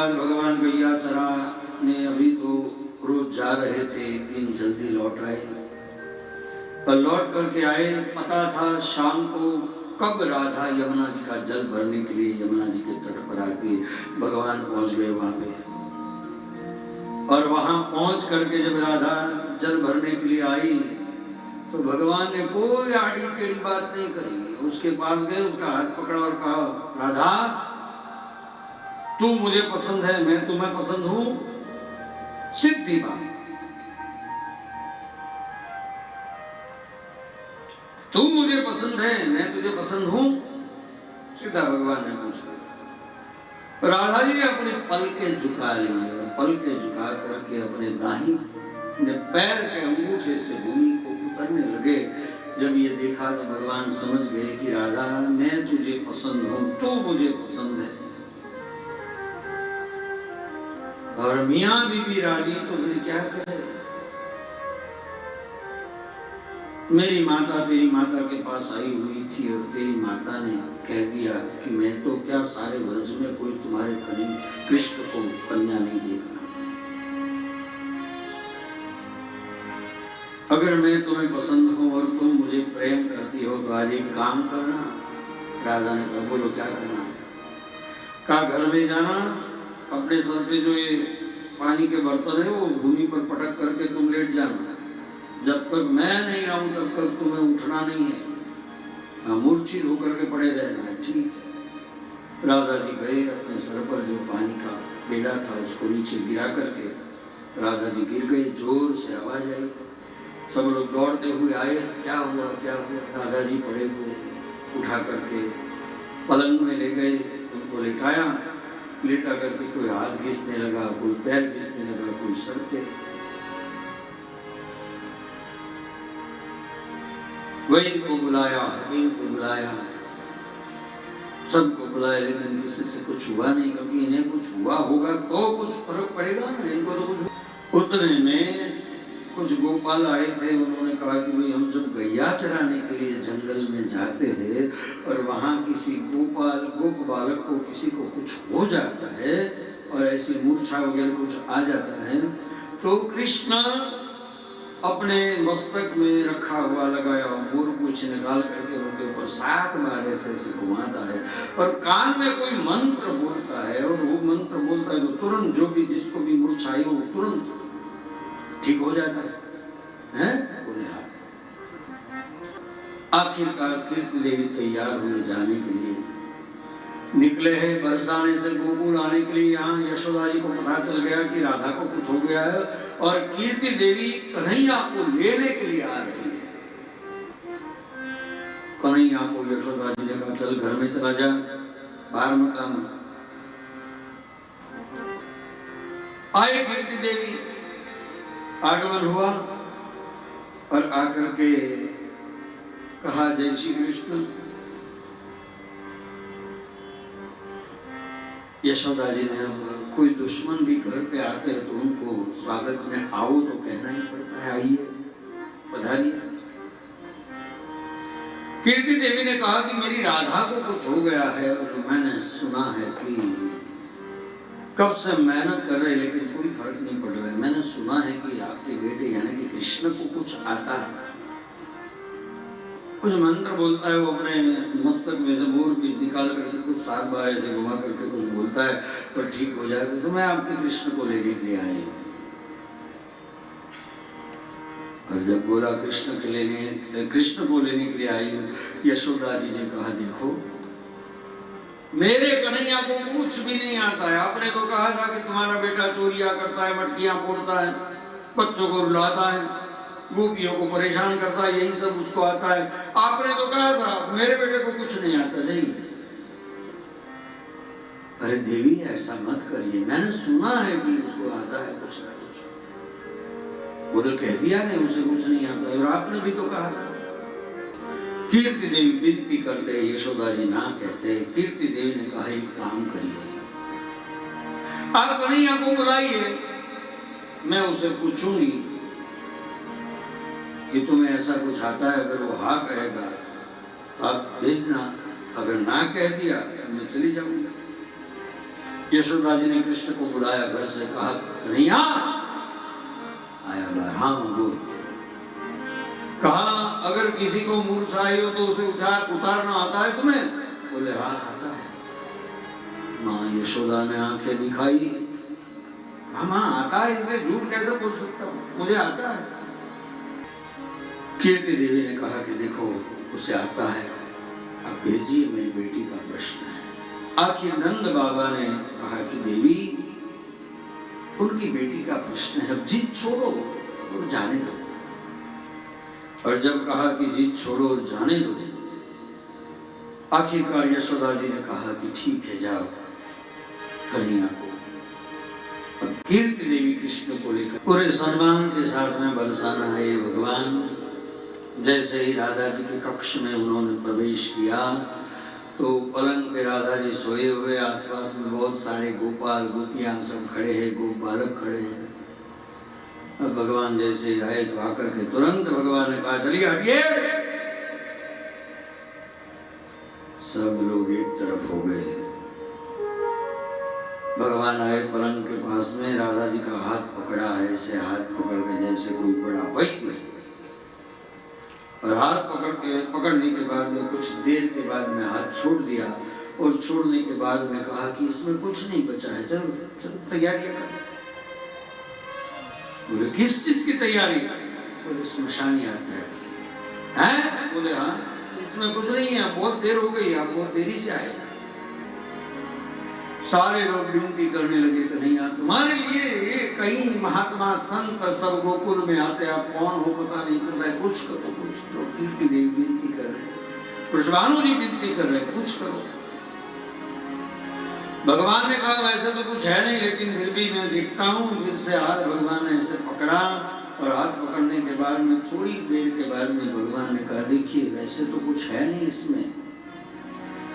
बाद भगवान गैया चराने अभी तो रोज जा रहे थे, एक दिन जल्दी लौट आए। पर लौट करके आए, पता था शाम को कब राधा यमुना जी का जल भरने के लिए यमुना जी के तट पर आती। भगवान पहुंच गए वहां पे, और वहां पहुंच करके जब राधा जल भरने के लिए आई तो भगवान ने कोई आड़ी टेढ़ी बात नहीं करी। उसके पास गए, उसका हाथ पकड़ा और कहा, राधा तू मुझे पसंद है, मैं तुम्हें पसंद हूं, सीधी बात। तू मुझे पसंद है, मैं तुझे पसंद हूं, सीधा भगवान ने पूछ लिया। राधा जी ने अपने पलके झुका ली और पलके झुका करके अपने दाहिने पैर के अंगूठे से भूमि को उतरने लगे। जब ये देखा तो भगवान समझ गए कि राधा मैं तुझे पसंद हूं, तू मुझे पसंद है। और मियां बीबी राजी तो फिर क्या करे। मेरी माता तेरी माता के पास आई हुई थी और तेरी माता ने कह दिया कि मैं तो क्या सारे व्रज में कोई तुम्हारे कृष्ण को कन्या नहीं देगा। अगर मैं तुम्हें पसंद हूं और तुम मुझे प्रेम करती हो तो आज एक काम करना। राधा ने कहा, बोलो क्या करना है। कहा, घर में जाना, अपने सर पे जो ये पानी के बर्तन है वो भूमि पर पटक करके तुम लेट जाना। जब तक मैं नहीं आऊं तब तक तुम्हें उठना नहीं है, मूर्छित होकर के पड़े रहना है, ठीक है। राधा जी गए, अपने सर पर जो पानी का बेड़ा था उसको नीचे गिरा करके राधा जी गिर गई। जोर से आवाज आई, सब लोग दौड़ते हुए आए, क्या हुआ क्या हुआ। राधा जी पड़े हुए, उठा करके पलंग में ले गए, उनको लिटाया। लिटा करके कोई हाथ घिसने लगा, कोई पैर घिसने लगा, कोई सर पे। वैद्य को बुलाया, हकीम को बुलाया, सबको बुलाया, लेकिन किसी से कुछ हुआ नहीं, क्योंकि इन्हें कुछ हुआ होगा तो कुछ फर्क पड़ेगा ना, इनको तो कुछ। उतने में कुछ गोपाल आए थे, उन्होंने कहा कि भाई हम जब गैया चराने के लिए जंगल में जाते हैं और वहाँ किसी गोप बालक को किसी को कुछ हो जाता है और ऐसी मूर्छा वगैरह कुछ आ जाता है तो कृष्ण अपने मस्तक में रखा हुआ लगाया मोर कुछ निकाल करके उनके ऊपर 7 बार ऐसे घुमाता है और कान में कोई मंत्र बोलता है और वो मंत्र बोलता है तो तुरंत जो भी जिसको भी मूर्छा आई वो तुरंत ठीक हो जाता है, बोले हाँ। आखिरकार कीर्ति देवी तैयार हुए जाने के लिए, निकले हैं बरसाने से गोकुल आने के लिए। यहाँ यशोदा जी को पता चल गया कि राधा को कुछ हो गया है और कीर्ति देवी कन्हैया को लेने के लिए आ रही है। कन्हैया को यशोदा जी ने कहा, चल घर में चला जा, बाहर मत आना। आए कीर्ति देवी, आगमन हुआ और आकर के कहा, जय श्री कृष्ण। यशोदा जी ने, कोई दुश्मन भी घर पे आते हैं तो उनको स्वागत में आओ तो कहना ही पड़ता है, आइए पधारिए। कीर्ति देवी ने कहा कि मेरी राधा को कुछ हो गया है और मैंने सुना है कि कब से मेहनत कर रहे लेकिन कोई फर्क नहीं पड़ रहा है। मैंने सुना है कि आपके बेटे यानी कि कृष्ण को कुछ आता है, कुछ मंत्र बोलता है, वो अपने मस्तक में से मोर बीज निकाल करके कुछ 7 बार ऐसे घुमा करके कुछ बोलता है पर ठीक हो जाए। तो मैं आपके कृष्ण को लेने के लिए आई हूँ। और जब बोला कृष्ण को लेने के लिए आई हूँ, यशोदा जी ने कहा, देखो मेरे कन्हैया को कुछ भी नहीं आता है। आपने तो कहा था कि तुम्हारा बेटा चोरियां करता है, मटकियां फोड़ता है, बच्चों को रुलाता है, गोपियों को परेशान करता है, यही सब उसको आता है। आपने तो कहा था मेरे बेटे को कुछ नहीं आता। जाइए। अरे देवी ऐसा मत करिए, मैंने सुना है कि उसको आता है कुछ ना कुछ। वो तो कह दिया नहीं उसे कुछ नहीं आता और आपने भी तो कहा था। कीर्ति देवी विनती करते, यशोदा जी ना कहते। कीर्ति देवी ने कहा, एक काम करिए, आप कन्हैया को बुलाइए, मैं उसे पूछूंगी कि तुम्हें ऐसा कुछ आता है। अगर वो हाँ कहेगा तो आप भेजना, अगर ना कह दिया तो मैं चली जाऊंगी। यशोदा जी ने कृष्ण को बुलाया, घर से कहा कन्हैया आया बहराम बोल। कहा अगर किसी को मूर्छा आई हो तो उसे उतारना आता है तुम्हें? बोले हाँ आता है। माँ यशोदा ने आंखें दिखाई, हाँ आता है, इसमें झूठ कैसे बोल सकता हूँ, मुझे आता है। कीर्ति देवी ने कहा कि देखो उसे आता है, अब भेजिए, मेरी बेटी का प्रश्न है। आखिर नंद बाबा ने कहा कि देवी उनकी बेटी का प्रश्न है, अब जिद छोड़ो और जाने दो। और जब कहा कि जिद छोड़ो और जाने दो, आखिरकार यशोदा जी ने कहा कि ठीक है जाओ कन्हैया को। अब कीर्ति देवी कृष्ण को लेकर पूरे सम्मान के साथ में बरसाना है भगवान। जैसे ही राधा जी के कक्ष में उन्होंने प्रवेश किया तो पलंग पे राधा जी सोए हुए, आसपास में बहुत सारे गोपाल गोपियां सब खड़े हैं, गोप बालक खड़े हैं। अब भगवान जैसे आए तो आकर के तुरंत भगवान ने कहा चलिए हटिए। सब लोग एक तरफ हो गए। भगवान आए पलंग के पास में, राधा जी का हाथ पकड़ा है, ऐसे हाथ पकड़ के जैसे कोई बड़ा वैद्य, और हाथ पकड़ने के बाद में कुछ देर के बाद में हाथ छोड़ दिया, और छोड़ने के बाद में कहा कि इसमें कुछ नहीं बचा है, चलो चलो तैयारियां करें। बोले किस चीज की तैयारी? बोले स्मशान यात्रा की। हैं? बोले हाँ, इसमें कुछ नहीं है, बहुत देर हो गई, आप बहुत देरी से आए। सारे लोग विनती करने लगे कन्हैया तुम्हारे लिए ये कई महात्मा संत सब गोकुल में आते, आप कौन हो पता नहीं चलता है, कुछ करो कुछ करो। कीर्ति देवी विनती कर रहे हैं, पुष्पानु जी विनती कर रहे हैं, कुछ करो। भगवान ने कहा वैसे तो कुछ है नहीं, लेकिन फिर भी मैं देखता हूँ। फिर से हाथ भगवान ने ऐसे पकड़ा, और हाथ पकड़ने के बाद में थोड़ी देर के बाद में भगवान ने कहा देखिए वैसे तो कुछ है नहीं इसमें,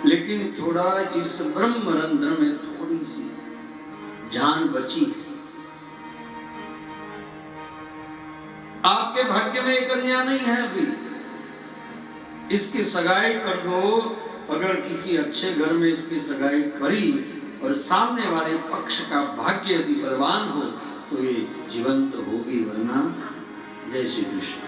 लेकिन थोड़ा इस ब्रह्मरंध्र में थोड़ी सी जान बची। आपके भाग्य में एक कन्या नहीं है अभी, इसकी सगाई कर दो। अगर किसी अच्छे घर में इसकी सगाई करी और सामने वाले पक्ष का भाग्य यदि बलवान हो तो ये जीवंत होगी, वरना जय श्री कृष्ण।